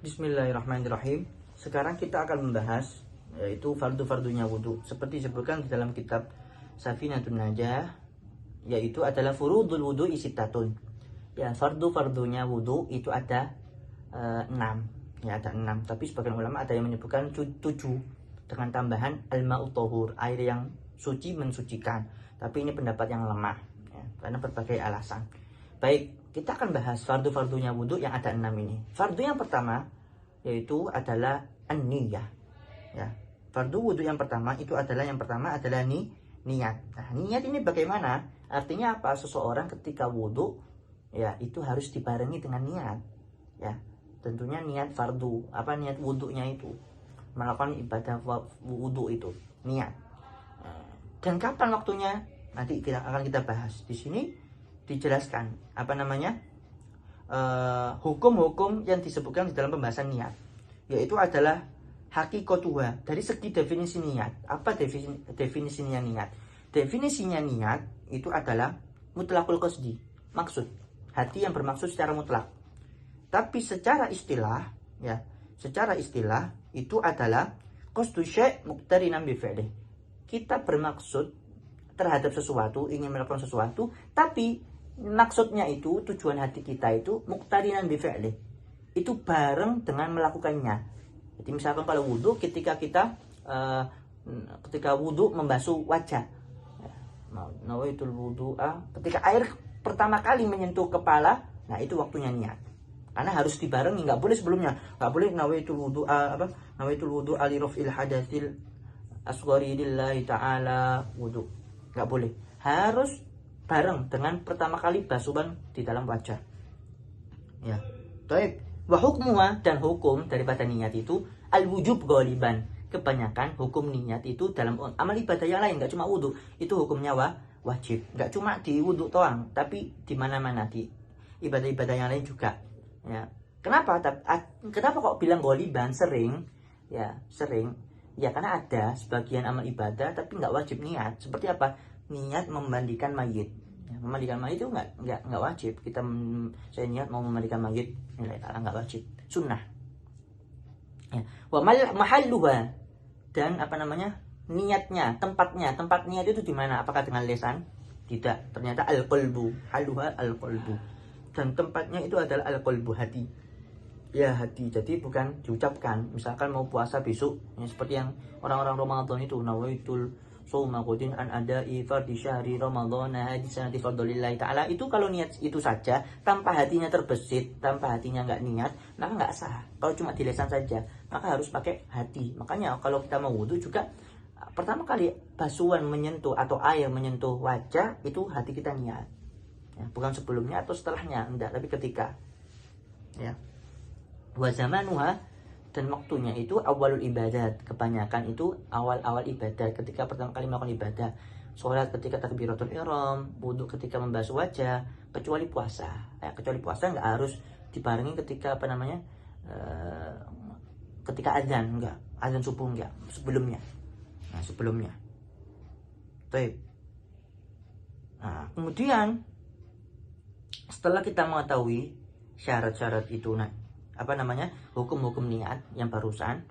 Bismillahirrahmanirrahim. Sekarang kita akan membahas yaitu fardu-fardunya wudhu. Seperti disebutkan di dalam kitab Safinatun Najah, yaitu adalah furudul wudhu isittatun. Ya, fardu-fardunya wudhu itu ada 6. Ya, ada 6. Tapi sebagian ulama ada yang menyebutkan 7 dengan tambahan al-ma'u thahur, air yang suci mensucikan. Tapi ini pendapat yang lemah ya, karena berbagai alasan. Baik, kita akan bahas fardu-fardunya wudhu yang ada 6 ini. Fardu yang pertama yaitu adalah an-niyah. Ya, fardu wudhu yang pertama adalah niat. Nah, niat ini bagaimana? Artinya apa? Seseorang ketika wudhu ya itu harus dibarengi dengan niat. Ya, tentunya niat fardu. Apa niat wudhunya itu? Melakukan ibadah wudhu itu niat. Dan kapan waktunya? Nanti akan kita bahas di sini. Dijelaskan hukum-hukum yang disebutkan di dalam pembahasan niat, yaitu adalah hakikatuha, dari segi definisi niat. Apa definisinya niat? Definisinya niat itu adalah mutlaqul qasdi, maksud hati yang bermaksud secara mutlak. Tapi secara istilah itu adalah qasdu syai' muqtarinan bi fi'lih. Kita bermaksud terhadap sesuatu, ingin melakukan sesuatu, tapi maksudnya itu, tujuan hati kita itu muqtarinan bi fi'lih, itu bareng dengan melakukannya. Jadi misalkan kalau wudhu, ketika wudhu membasuh wajah, nawaitul wudhu'a, ketika air pertama kali menyentuh kepala, nah itu waktunya niat. Karena harus dibarengi, nggak boleh sebelumnya, nggak boleh nawaitul wudhu'a li raf'il hadatsil asghari lillahi ta'ala wudhu, nggak boleh, harus bareng dengan pertama kali basuhan di dalam wajah. Ya, baik. Wa hukmuha, dan hukum daripada niat itu al-wujub ghaliban. Kebanyakan hukum niat itu dalam amal ibadah yang lain, nggak cuma wudhu, itu hukumnya wajib. Nggak cuma di wudhu doang, tapi di mana-mana, di ibadah-ibadah yang lain juga. Ya, kenapa kok bilang ghaliban, sering? Ya, karena ada sebagian amal ibadah tapi nggak wajib niat. Seperti apa? Niat memandikan mayit. Ya, memandikan mayit itu nggak wajib. Saya niat mau memandikan mayit, nilai ta'ala nggak wajib, sunnah. Ya. Wa mahalluha, dan niatnya, tempat niat itu di mana? Apakah dengan lisan? Tidak, ternyata al-qalbu, haluha al-qalbu, dan tempatnya itu adalah al-qalbu, hati. Ya, hati. Jadi bukan diucapkan. Misalkan mau puasa besok, ya, seperti yang orang-orang Ramadan itu, nawaitul soma qudin an adai fardhi syahri ramadhana hadisanati fardlillahi ta'ala. Itu kalau niat itu saja, tanpa hatinya terbesit, tanpa hatinya nggak niat, maka nggak sah. Kalau cuma di lisan saja, maka harus pakai hati. Makanya kalau kita mau wudhu juga, pertama kali basuhan menyentuh atau air menyentuh wajah, itu hati kita niat. Ya, bukan sebelumnya atau setelahnya, enggak, tapi ketika. Ya. Wa zamanuha, dan waktunya itu awalul ibadat. Kebanyakan itu awal-awal ibadah, ketika pertama kali melakukan ibadah. Sholat ketika takbiratul ihram, wudhu ketika membasuh wajah, kecuali puasa. Kecuali puasa nggak harus dibarengi ketika ketika azan, enggak, azan subuh enggak, sebelumnya. Baik. Nah, kemudian setelah kita mengetahui syarat-syarat itu, hukum-hukum niat yang barusan,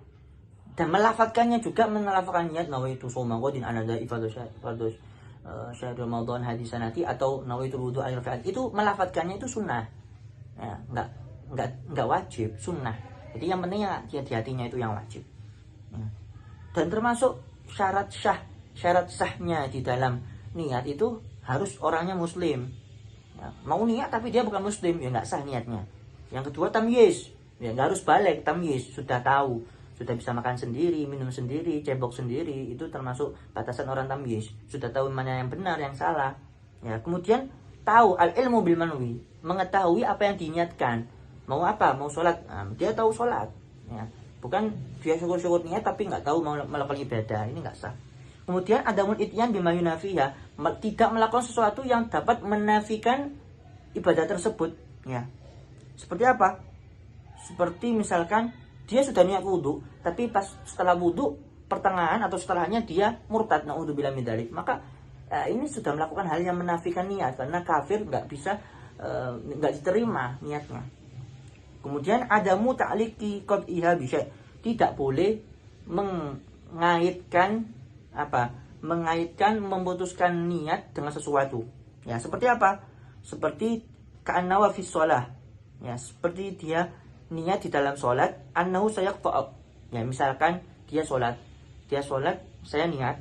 dan melafadzkannya juga, niat nawaitu shoma qadin anada ifadhu syahr ramadan hadisanati, atau nawaitu wudhu al rafi'at, itu melafadzkannya itu sunnah. Ya, enggak wajib, sunnah. Jadi yang penting di hatinya itu yang wajib. Ya. Dan termasuk syarat sahnya di dalam niat itu harus orangnya muslim. Ya, mau niat tapi dia bukan muslim, ya nggak sah niatnya. Yang kedua tamyiz, ya nggak harus balik, tamyiz, sudah tahu, sudah bisa makan sendiri, minum sendiri, cebok sendiri, itu termasuk batasan orang tamyiz, sudah tahu mana yang benar, yang salah. Ya, kemudian tahu al-ilmu bil manwi, mengetahui apa yang diniatkan, mau apa, mau sholat, dia tahu sholat. Ya, bukan dia syukur-syukur niat tapi nggak tahu mau melakukan ibadah, ini nggak sah. Kemudian ada ityan bima yunafiha, tidak melakukan sesuatu yang dapat menafikan ibadah tersebut. Ya. Seperti apa? Seperti misalkan dia sudah niat wudhu, tapi pas setelah wudhu pertengahan atau setelahnya dia murtad, naudzubillah min dzalik, maka ini sudah melakukan hal yang menafikan niat, karena kafir nggak bisa, nggak diterima niatnya. Kemudian adamu ta'liqi qad'iha bi syai'. Tidak boleh mengaitkan memutuskan niat dengan sesuatu. Ya, seperti apa? Seperti ka'annahu fi shalah. Ya, seperti dia niat di dalam sholat, annahu sayaqta'u. Ya, misalkan dia sholat, saya niat,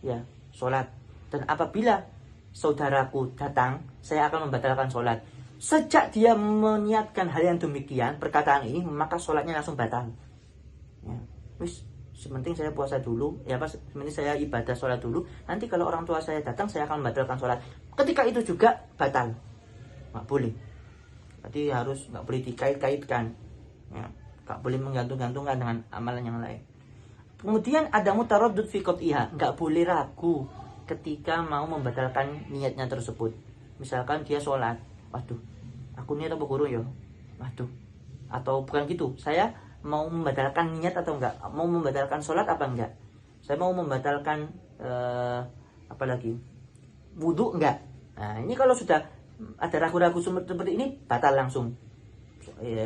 ya, sholat. Dan apabila saudaraku datang, saya akan membatalkan sholat. Sejak dia meniatkan hal yang demikian, perkataan ini, maka sholatnya langsung batal. Ya, wis, sementing saya puasa dulu, ya pas, sementing saya ibadah sholat dulu. Nanti kalau orang tua saya datang, saya akan membatalkan sholat. Ketika itu juga batal, nggak boleh. Berarti harus nggak boleh dikait-kaitkan, ya, nggak boleh menggantung-gantungkan dengan amalan yang lain. Kemudian ada mutaraddud fi qat'iha, nggak boleh ragu ketika mau membatalkan niatnya tersebut. Misalkan dia sholat, waduh, aku niat apa guru ya? Waduh, atau bukan gitu, saya mau membatalkan niat atau enggak, mau membatalkan sholat apa enggak, saya mau membatalkan wudhu enggak. Nah, ini kalau sudah ada ragu-ragu seperti ini, batal langsung,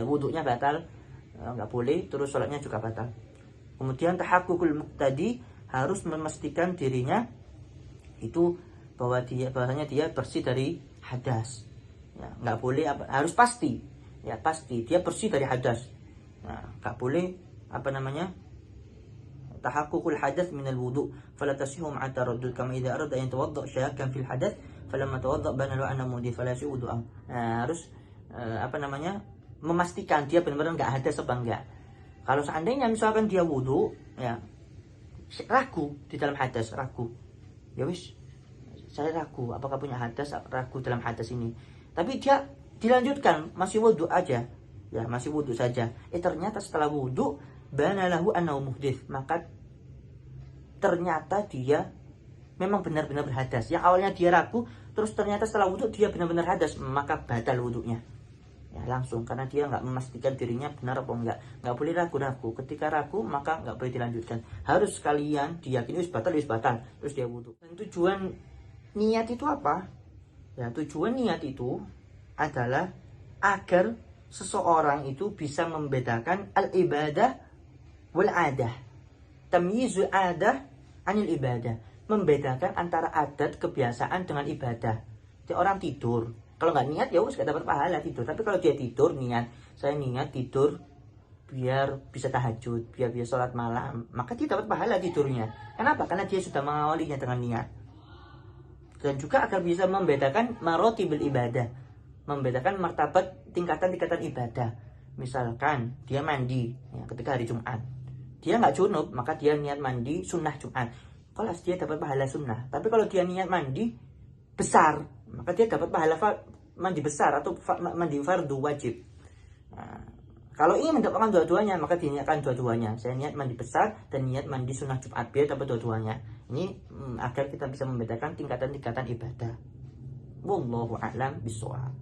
wudhunya batal, enggak boleh, terus sholatnya juga batal. Kemudian tahaqququl muqtadi, harus memastikan dirinya itu bahwasanya dia bersih dari hadas. Ya, nggak boleh harus pasti, ya pasti dia bersih dari hadas. Nah, nggak boleh tahaqququl hadas min al-wudu fala tasihu ma'a taraddud kama idza arada an yatawadda syakkan fil hadas falamma tawadda bana lahu anna mudhi fala yasihu wudu'an. Nah, harus memastikan dia benar-benar nggak hadas apa enggak. Kalau seandainya misalkan dia wudu, ya ragu di dalam hadas, ragu, ya wis, saya ragu apakah punya hadas, ragu dalam hadas ini, tapi dia dilanjutkan masih wudu aja, ya masih wudu saja. Ternyata setelah wudu bana lahu annahu muhdits, maka ternyata dia memang benar-benar berhadas. Yang awalnya dia ragu, terus ternyata setelah wudu dia benar-benar hadas, maka batal wudunya. Ya langsung, karena dia nggak memastikan dirinya benar apa enggak. Nggak boleh ragu-ragu. Ketika ragu, maka nggak boleh dilanjutkan. Harus sekalian diyakini wis batal, terus dia wudu. Dan tujuan niat itu apa? Ya, tujuan niat itu adalah agar seseorang itu bisa membedakan al-ibadah wal adah. Tamyizul adah anil ibadah. Membedakan antara adat, kebiasaan dengan ibadah. Jadi orang tidur, kalau nggak niat ya wis gak dapat pahala tidur. Tapi kalau dia tidur niat, saya niat tidur biar bisa tahajud, biar bisa sholat malam, maka dia dapat pahala tidurnya. Kenapa? Karena dia sudah mengawalinya dengan niat. Dan juga agar bisa membedakan marotibul ibadah, membedakan martabat tingkatan-tingkatan ibadah. Misalkan dia mandi ya, ketika hari Jumat, dia nggak junub, maka dia niat mandi sunnah Jumat, kalau dia dapat pahala sunnah. Tapi kalau dia niat mandi besar, maka dia dapat pahala mandi besar atau mandi fardu wajib. Nah, kalau ingin mendapatkan dua-duanya, maka diniatkan dua-duanya. Saya niat mandi besar dan niat mandi sunnah Jumat, biar dapat dua-duanya. Ini agar kita bisa membedakan tingkatan-tingkatan ibadah. Wallahu a'lam bishawab.